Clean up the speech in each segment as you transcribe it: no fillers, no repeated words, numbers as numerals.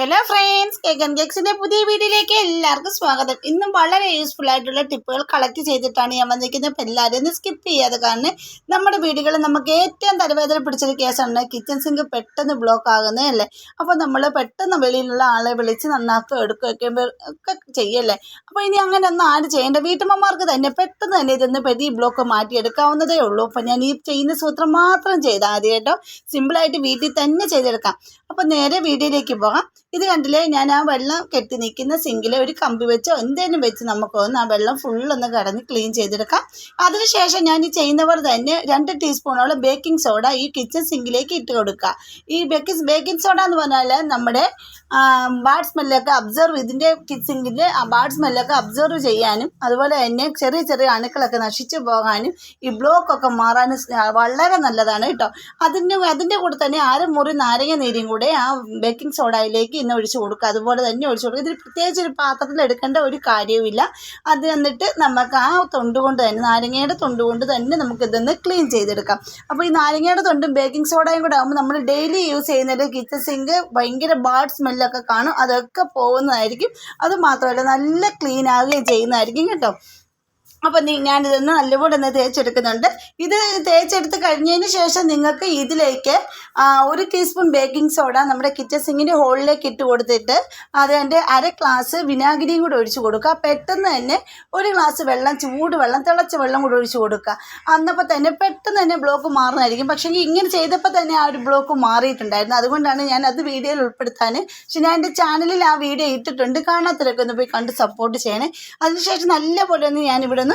Hello friends, cake and കേക്സിൻ്റെ പുതിയ വീഡിയോയിലേക്ക് എല്ലാവർക്കും സ്വാഗതം. ഇന്നും വളരെ യൂസ്ഫുൾ ആയിട്ടുള്ള ടിപ്പുകൾ കളക്ട് ചെയ്തിട്ടാണ് ഞാൻ വന്നിരിക്കുന്നത്. അപ്പോൾ എല്ലാവരും ഒന്ന് സ്കിപ്പ് ചെയ്യാതെ കാരണം നമ്മുടെ വീടുകളിൽ നമുക്ക് ഏറ്റവും തലവേദന പിടിച്ചൊരു കേസാണ് കിച്ചൺ സിങ്ക് പെട്ടെന്ന് ബ്ലോക്ക് ആകുന്നത് അല്ലേ. അപ്പോൾ നമ്മൾ പെട്ടെന്ന് വെളിയിലുള്ള ആളെ വിളിച്ച് നന്നാക്കുക എടുക്കുകയൊക്കെ ഒക്കെ ചെയ്യല്ലേ. അപ്പോൾ ഇനി അങ്ങനെ ഒന്നും ആരും ചെയ്യേണ്ട, വീട്ടമ്മമാർക്ക് തന്നെ പെട്ടെന്ന് തന്നെ ഇതൊന്ന് ഈ ബ്ലോക്ക് മാറ്റിയെടുക്കാവുന്നതേ ഉള്ളൂ. അപ്പോൾ ഞാൻ ഈ ചെയ്യുന്ന സൂത്രം മാത്രം ചെയ്താൽ മതി കേട്ടോ. സിമ്പിളായിട്ട് വീട്ടിൽ തന്നെ ചെയ്തെടുക്കാം. അപ്പോൾ നേരെ വീഡിയോയിലേക്ക് പോകാം. ഇത് കണ്ടില്ലേ, ഞാൻ ആ വെള്ളം കെട്ടി നിൽക്കുന്ന സിങ്കിൽ ഒരു കമ്പി വെച്ചോ എന്തെങ്കിലും വെച്ച് നമുക്കൊന്ന് ആ വെള്ളം ഫുള്ളൊന്ന് കടന്ന് ക്ലീൻ ചെയ്തെടുക്കാം. അതിനുശേഷം ഞാൻ ഈ ചെയ്യുന്നവർ തന്നെ 2 ടീസ്പൂണോളം ബേക്കിംഗ് സോഡ ഈ കിച്ചൺ സിങ്കിലേക്ക് ഇട്ട് കൊടുക്കുക. ഈ ബേക്കിംഗ് സോഡ എന്ന് പറഞ്ഞാൽ നമ്മുടെ ബാഡ് സ്മെല്ലൊക്കെ ഇതിൻ്റെ സിങ്കിൻ്റെ ബാഡ് സ്മെല്ലൊക്കെ അബ്സർവ് ചെയ്യാനും അതുപോലെ തന്നെ ചെറിയ ചെറിയ അണുക്കളൊക്കെ നശിച്ചു പോകാനും ഈ ബ്ലോക്കൊക്കെ മാറാനും വളരെ നല്ലതാണ് കേട്ടോ. അതിൻ്റെ കൂടെ തന്നെ മുറി നാരങ്ങ നീരും കൂടെ ആ ബേക്കിംഗ് സോഡയിലേക്ക് ഇന്ന് ഒഴിച്ച് കൊടുക്കുക. അതുപോലെ തന്നെ ഒഴിച്ച് കൊടുക്കുക. ഇതിൽ പ്രത്യേകിച്ച് ഒരു പാത്രത്തിൽ എടുക്കേണ്ട ഒരു കാര്യവുമില്ല. അത് എന്നിട്ട് നമുക്ക് ആ തൊണ്ട് കൊണ്ട് തന്നെ, നാരങ്ങയുടെ തൊണ്ട് കൊണ്ട് തന്നെ നമുക്കിതൊന്ന് ക്ലീൻ ചെയ്തെടുക്കാം. അപ്പോൾ ഈ നാരങ്ങയുടെ തൊണ്ടും ബേക്കിംഗ് സോഡയും കൂടെ ആകുമ്പോൾ നമ്മൾ ഡെയിലി യൂസ് ചെയ്യുന്നത് കിച്ചൺ സിങ്ക് ഭയങ്കര ബാഡ് സ്മെല്ലൊക്കെ കാണും, അതൊക്കെ പോകുന്നതായിരിക്കും. അതുമാത്രമല്ല നല്ല ക്ലീൻ ആവുകയും ചെയ്യുന്നതായിരിക്കും കേട്ടോ. അപ്പോൾ ഞാനിതൊന്ന് നല്ലപോലെ ഒന്ന് തേച്ചെടുക്കുന്നുണ്ട്. ഇത് തേച്ചെടുത്ത് കഴിഞ്ഞതിന് ശേഷം നിങ്ങൾക്ക് ഇതിലേക്ക് 1 ടീസ്പൂൺ ബേക്കിംഗ് സോഡ നമ്മുടെ കിച്ചൺ സിങ്കിൻ്റെ ഹോളിലേക്ക് ഇട്ട് കൊടുത്തിട്ട് അതിൻ്റെ 1/2 ഗ്ലാസ് വിനാഗിരിയും കൂടെ ഒഴിച്ച് കൊടുക്കുക. പെട്ടെന്ന് തന്നെ 1 ഗ്ലാസ് വെള്ളം, ചൂടുവെള്ളം, തിളച്ച വെള്ളം കൂടെ ഒഴിച്ച് കൊടുക്കുക. അന്നപ്പോൾ തന്നെ പെട്ടെന്ന് തന്നെ ബ്ലോക്ക് മാറുന്നതായിരിക്കും. പക്ഷേ ഇങ്ങനെ ചെയ്തപ്പോൾ തന്നെ ആ ഒരു ബ്ലോക്ക് മാറിയിട്ടുണ്ടായിരുന്നു. അതുകൊണ്ടാണ് ഞാൻ അത് വീഡിയോയിൽ ഉൾപ്പെടുത്താൻ. പക്ഷേ ഞാൻ എൻ്റെ ചാനലിൽ ആ വീഡിയോ ഇട്ടിട്ടുണ്ട്, കാണാത്തവരൊക്കെ ഒന്ന് പോയി കണ്ട് സപ്പോർട്ട് ചെയ്യണേ. അതിനുശേഷം നല്ലപോലെ ഒന്ന് ഞാനിവിടെ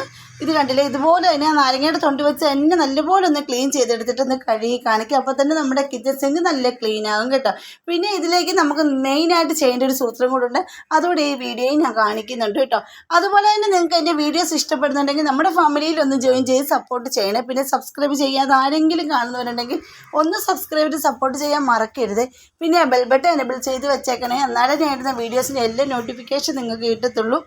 ഇത് കണ്ടില്ലേ, ഇതുപോലെ തന്നെ നാരങ്ങയുടെ തൊണ്ട് വെച്ച് തന്നെ നല്ലപോലെ ഒന്ന് ക്ലീൻ ചെയ്തെടുത്തിട്ട് ഒന്ന് കഴുകി കാണിക്കുക. അപ്പോൾ തന്നെ നമ്മുടെ കിച്ചൺ സിങ്ക് നല്ല ക്ലീൻ ആകും കേട്ടോ. പിന്നെ ഇതിലേക്ക് നമുക്ക് മെയിനായിട്ട് ചെയ്യേണ്ട ഒരു സൂത്രം കൂടെ ഉണ്ട്, അതുകൂടെ ഈ വീഡിയോയിൽ ഞാൻ കാണിക്കുന്നുണ്ട് കേട്ടോ. അതുപോലെ തന്നെ നിങ്ങൾക്ക് എൻ്റെ വീഡിയോസ് ഇഷ്ടപ്പെടുന്നുണ്ടെങ്കിൽ നമ്മുടെ ഫാമിലിയിൽ ഒന്ന് ജോയിൻ ചെയ്ത് സപ്പോർട്ട് ചെയ്യണേ. പിന്നെ സബ്സ്ക്രൈബ് ചെയ്യാതെ ആരെങ്കിലും കാണുന്നവരുണ്ടെങ്കിൽ ഒന്ന് സബ്സ്ക്രൈബ് ചെയ്ത് സപ്പോർട്ട് ചെയ്യാൻ മറക്കരുത്. പിന്നെ ബെൽ ബട്ടൺ എനേബിൾ ചെയ്ത് വെച്ചേക്കണേ, എന്നാലേ ഞാൻ ഇടുന്ന വീഡിയോസിൻ്റെ എല്ലാ നോട്ടിഫിക്കേഷൻ നിങ്ങൾക്ക് കിട്ടത്തുള്ളൂ.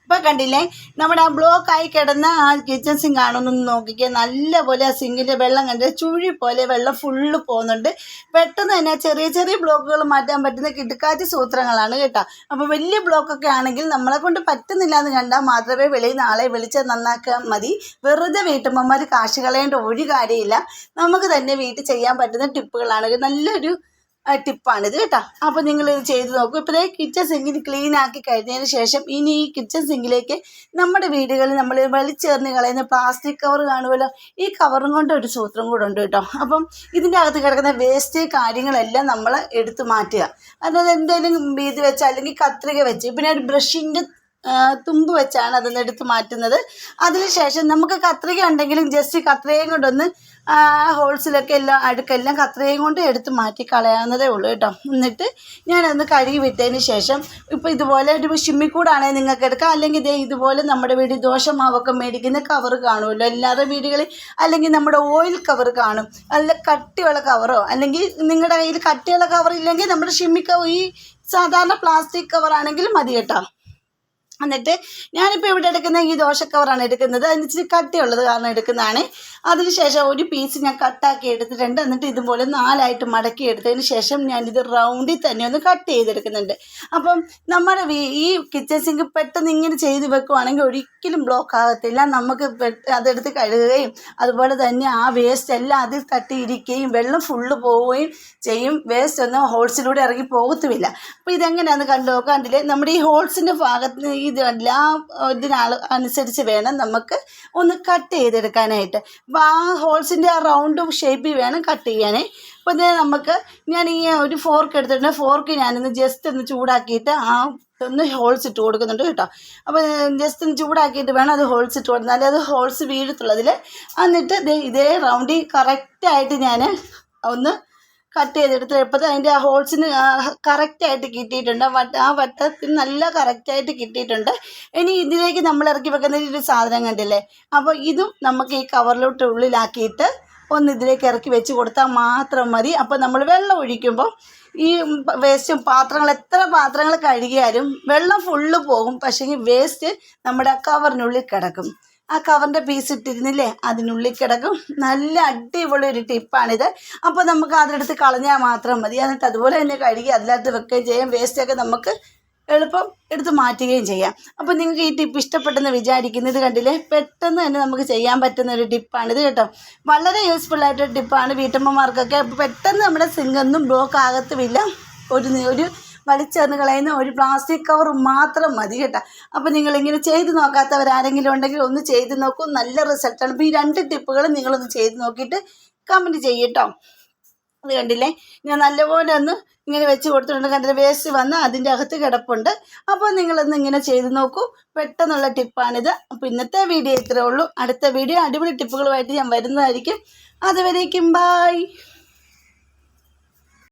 ഇപ്പോൾ കണ്ടില്ലേ, നമ്മുടെ ആ ബ്ലോക്കായി കിടന്ന ആ കിച്ചൺ സിങ്ക് ആണെന്നൊന്ന് നോക്കിക്കുക. നല്ലപോലെ ആ സിങ്കിൻ്റെ വെള്ളം കണ്ട് ചുഴി പോലെ വെള്ളം ഫുള്ള് പോകുന്നുണ്ട്. പെട്ടെന്ന് തന്നെ ചെറിയ ചെറിയ ബ്ലോക്കുകൾ മാറ്റാൻ പറ്റുന്ന കിടുക്കാറ്റ് സൂത്രങ്ങളാണ് കേട്ടോ. അപ്പോൾ വലിയ ബ്ലോക്കൊക്കെ ആണെങ്കിൽ നമ്മളെ കൊണ്ട് പറ്റുന്നില്ല എന്ന് കണ്ടാൽ മാത്രമേ വെളിയിൽ നിന്ന് ആളെ വിളിച്ച് നന്നാക്കാൻ മതി. വെറുതെ വീട്ടമ്മമാർ കാശ് കളയേണ്ട ഒരു കാര്യമില്ല. നമുക്ക് തന്നെ വീട്ടിൽ ചെയ്യാൻ പറ്റുന്ന ടിപ്പുകളാണ്. നല്ലൊരു ടിപ്പാണിത് കേട്ടോ. അപ്പോൾ നിങ്ങളിത് ചെയ്ത് നോക്കൂ. ഇപ്പോൾ കിച്ചൺ സിങ്കിന് ക്ലീൻ ആക്കി കഴിഞ്ഞതിന് ശേഷം ഇനി ഈ കിച്ചൺ സിങ്കിലേക്ക് നമ്മുടെ വീടുകളിൽ നമ്മൾ വലിച്ചെറിഞ്ഞ് കളയുന്ന പ്ലാസ്റ്റിക് കവർ കാണുമല്ലോ, ഈ കവറും കൊണ്ട് ഒരു സൂത്രം കൂടെ ഉണ്ട് കേട്ടോ. അപ്പം ഇതിൻ്റെ അകത്ത് കിടക്കുന്ന വേസ്റ്റ് കാര്യങ്ങളെല്ലാം നമ്മൾ എടുത്ത് മാറ്റുക. അതായത് എന്തെങ്കിലും ഇത് വെച്ച് അല്ലെങ്കിൽ കത്രിക വെച്ച്, പിന്നെ ഒരു ബ്രഷിൻ്റെ തുമ്പ് വെച്ചാണ് അതൊന്ന് എടുത്ത് മാറ്റുന്നത്. അതിനുശേഷം നമുക്ക് കത്രിക ഉണ്ടെങ്കിലും ജസ്റ്റ് കത്രികയും കൊണ്ടൊന്ന് ഹോൾസിലൊക്കെ അഴുക്കെല്ലാം കത്രികയും കൊണ്ട് എടുത്ത് മാറ്റി കളയാവുന്നതേ ഉള്ളൂ കേട്ടോ. എന്നിട്ട് ഞാനൊന്ന് കഴുകി വിട്ടതിന് ശേഷം ഇപ്പോൾ ഇതുപോലെ ഒരു ഷിമ്മിക്കൂടാണെങ്കിൽ നിങ്ങൾക്ക് എടുക്കാം. അല്ലെങ്കിൽ ഇതുപോലെ നമ്മുടെ വീട്ടിൽ ദോശമാവൊക്കെ മേടിക്കുന്ന കവർ കാണുമല്ലോ എല്ലാവരുടെ വീടുകളിൽ, അല്ലെങ്കിൽ നമ്മുടെ ഓയിൽ കവർ കാണും, അല്ല കട്ടിയുള്ള കവറോ, അല്ലെങ്കിൽ നിങ്ങളുടെ കയ്യിൽ കട്ടിയുള്ള കവർ ഇല്ലെങ്കിൽ നമ്മുടെ ഈ സാധാരണ പ്ലാസ്റ്റിക് കവറാണെങ്കിലും മതി കേട്ടോ. എന്നിട്ട് ഞാനിപ്പോൾ ഇവിടെ എടുക്കുന്ന ഈ ദോശക്കവറാണ് എടുക്കുന്നത്. അതിന് ഇച്ചിരി കട്ടിയുള്ളത് കാരണം എടുക്കുന്നതാണ്. അതിനുശേഷം ഒരു പീസ് ഞാൻ കട്ടാക്കി എടുത്തിട്ടുണ്ട്. എന്നിട്ട് ഇതുപോലെ 4ആയിട്ട് മടക്കി എടുത്തതിന് ശേഷം ഞാനിത് റൗണ്ടിൽ തന്നെ ഒന്ന് കട്ട് ചെയ്തെടുക്കുന്നുണ്ട്. അപ്പം നമ്മുടെ ഈ കിച്ചൺ സിങ്ക് പെട്ടെന്ന് ഇങ്ങനെ ചെയ്ത് വെക്കുവാണെങ്കിൽ ഒരിക്കലും ബ്ലോക്ക് ആകത്തില്ല. നമുക്ക് അതെടുത്ത് കഴുകുകയും അതുപോലെ തന്നെ ആ വേസ്റ്റ് എല്ലാം അതിൽ തട്ടിയിരിക്കുകയും വെള്ളം ഫുള്ള് പോവുകയും ചെയ്യും. വേസ്റ്റ് ഒന്നും ഹോൾസിലൂടെ ഇറങ്ങി പോകത്തുമില്ല. അപ്പോൾ ഇതെങ്ങനെയാണെന്ന് കണ്ടു നോക്കാണ്ടില്ലേ, നമ്മുടെ ഈ ഹോൾസിൻ്റെ ഭാഗത്ത് ഇത് കണ്ടില്ല, ആ അനുസരിച്ച് വേണം നമുക്ക് ഒന്ന് കട്ട് ചെയ്തെടുക്കാനായിട്ട്. അപ്പോൾ ആ ഹോൾസിൻ്റെ ആ റൗണ്ട് ഷേപ്പിൽ വേണം കട്ട് ചെയ്യാനേ. അപ്പോൾ ഞാൻ ഈ ഒരു ഫോർക്ക് എടുത്തിട്ടുണ്ട്. ഫോർക്ക് ഞാനൊന്ന് ജസ്റ്റ് ഒന്ന് ചൂടാക്കിയിട്ട് ഒന്ന് ഹോൾസ് ഇട്ട് കൊടുക്കുന്നുണ്ട് കേട്ടോ. അപ്പോൾ ജസ്റ്റ് ഒന്ന് ചൂടാക്കിയിട്ട് വേണം അത് ഹോൾസ് ഇട്ട് കൊടുത്താൽ അത് ഹോൾസ് വീഴത്തുള്ളതിൽ. എന്നിട്ട് ഇതേ റൗണ്ടിൽ കറക്റ്റായിട്ട് ഞാൻ ഒന്ന് കട്ട് ചെയ്തെടുത്ത് എളുപ്പത്തിൽ അതിൻ്റെ ആ ഹോൾസിന് കറക്റ്റായിട്ട് കിട്ടിയിട്ടുണ്ട്. ആ വട്ടത്തിന് നല്ല കറക്റ്റായിട്ട് കിട്ടിയിട്ടുണ്ട്. ഇനി ഇതിലേക്ക് നമ്മൾ ഇറക്കി വെക്കുന്ന ഒരു സാധനം കണ്ടില്ലേ, അപ്പോൾ ഇതും നമുക്ക് ഈ കവറിലോട്ട് ഉള്ളിലാക്കിയിട്ട് ഒന്ന് ഇതിലേക്ക് ഇറക്കി വെച്ച് കൊടുത്താൽ മാത്രം മതി. അപ്പോൾ നമ്മൾ വെള്ളം ഒഴിക്കുമ്പോൾ ഈ വേസ്റ്റും എത്ര പാത്രങ്ങൾ കഴുകിയാലും വെള്ളം ഫുള്ള് പോകും, പക്ഷേ വേസ്റ്റ് നമ്മുടെ കവറിനുള്ളിൽ കിടക്കും. ആ കവറിൻ്റെ പീസ് ഇട്ടിരുന്നില്ലേ അതിനുള്ളിൽ കിടക്കും. നല്ല അടിപൊളി ഒരു ടിപ്പാണിത്. അപ്പോൾ നമുക്ക് അതെടുത്ത് കളഞ്ഞാൽ മാത്രം മതി. എന്നിട്ട് അതുപോലെ തന്നെ കഴുകി അതിനകത്ത് വെക്കുകയും ചെയ്യാം. വേസ്റ്റൊക്കെ നമുക്ക് എളുപ്പം എടുത്ത് മാറ്റുകയും ചെയ്യാം. അപ്പോൾ നിങ്ങൾക്ക് ഈ ടിപ്പ് ഇഷ്ടപ്പെട്ടെന്ന് വിചാരിക്കുന്നത് കണ്ടില്ലേ, പെട്ടെന്ന് തന്നെ നമുക്ക് ചെയ്യാൻ പറ്റുന്ന ഒരു ടിപ്പാണിത് കേട്ടോ. വളരെ യൂസ്ഫുൾ ആയിട്ടൊരു ടിപ്പാണ് വീട്ടമ്മമാർക്കൊക്കെ. പെട്ടെന്ന് നമ്മുടെ സിങ്കൊന്നും ബ്ലോക്ക് ആകത്തുമില്ല. ഒരു വലിച്ചെറിഞ്ഞ് കളയുന്ന ഒരു പ്ലാസ്റ്റിക് കവർ മാത്രം മതി കേട്ടോ. അപ്പോൾ നിങ്ങളിങ്ങനെ ചെയ്ത് നോക്കാത്തവരാരെങ്കിലും ഉണ്ടെങ്കിൽ ഒന്ന് ചെയ്ത് നോക്കൂ, നല്ല റിസൾട്ടാണ്. അപ്പോൾ ഈ 2 ടിപ്പുകളും നിങ്ങളൊന്ന് ചെയ്ത് നോക്കിയിട്ട് കമൻറ്റ് ചെയ്യട്ടോ. അത് കണ്ടില്ലേ, ഞാൻ നല്ലപോലെ ഒന്ന് ഇങ്ങനെ വെച്ച് കൊടുത്തിട്ടുണ്ട്. കണ്ടിട്ട് വേസ്റ്റ് വന്ന് അതിൻ്റെ അകത്ത് കിടപ്പുണ്ട്. അപ്പോൾ നിങ്ങളൊന്ന് ഇങ്ങനെ ചെയ്ത് നോക്കൂ, പെട്ടെന്നുള്ള ടിപ്പാണിത്. അപ്പോൾ ഇന്നത്തെ വീഡിയോ ഇത്രയേ ഉള്ളൂ. അടുത്ത വീഡിയോ അടിപൊളി ടിപ്പുകളുമായിട്ട് ഞാൻ വരുന്നതായിരിക്കും. അതുവരേക്കും ബായ്.